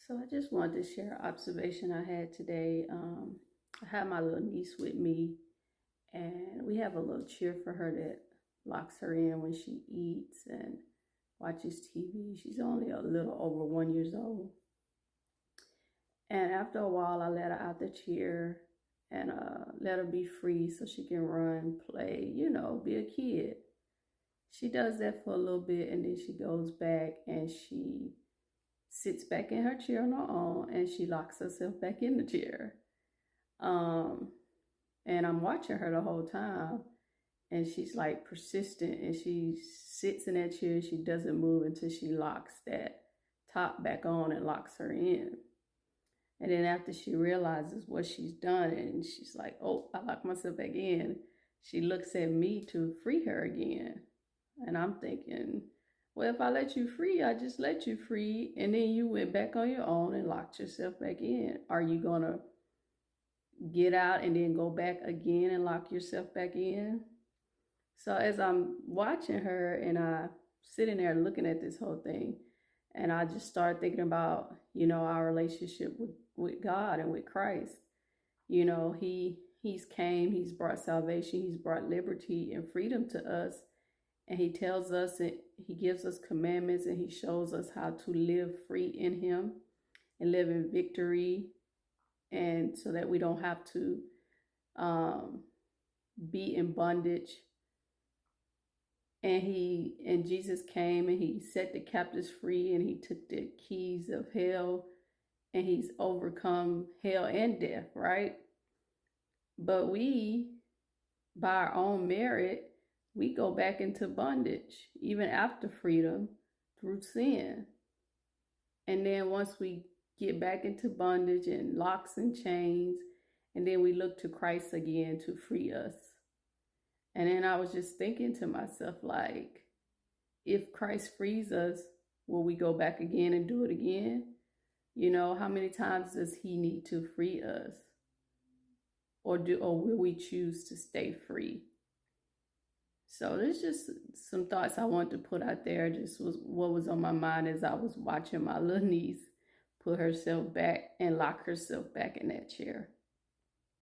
So I just wanted to share an observation I had today. I had my little niece with me, and we have a little chair for her that locks her in when she eats and watches TV. She's only a little over 1 year old. And after a while, I let her out the chair and let her be free so she can run, play, be a kid. She does that for a little bit, and then she goes back and she sits back in her chair on her own, and she locks herself back in the chair. Um, and I'm watching her the whole time, and she's like persistent, and she sits in that chair. She doesn't move until she locks that top back on and locks her in. And then after she realizes what she's done, and she's like, "Oh, I locked myself back in," she looks at me to free her again. And I'm thinking, well, if I let you free, I just let you free, and then you went back on your own and locked yourself back in. Are you gonna get out and then go back again and lock yourself back in? So as I'm watching her and I sitting there looking at this whole thing, and I just started thinking about, our relationship with God and with Christ. He's came, he's brought salvation, he's brought liberty and freedom to us. And he tells us, he gives us commandments, and he shows us how to live free in him and live in victory, and so that we don't have to be in bondage. And Jesus came and he set the captives free, and he took the keys of hell, and he's overcome hell and death, right? But we, by our own merit, we go back into bondage even after freedom through sin. And then once we get back into bondage and locks and chains, and then we look to Christ again to free us. And then I was just thinking to myself, like, if Christ frees us, will we go back again and do it again? How many times does he need to free us? Or will we choose to stay free? So there's just some thoughts I wanted to put out there. Just was what was on my mind as I was watching my little niece put herself back and lock herself back in that chair.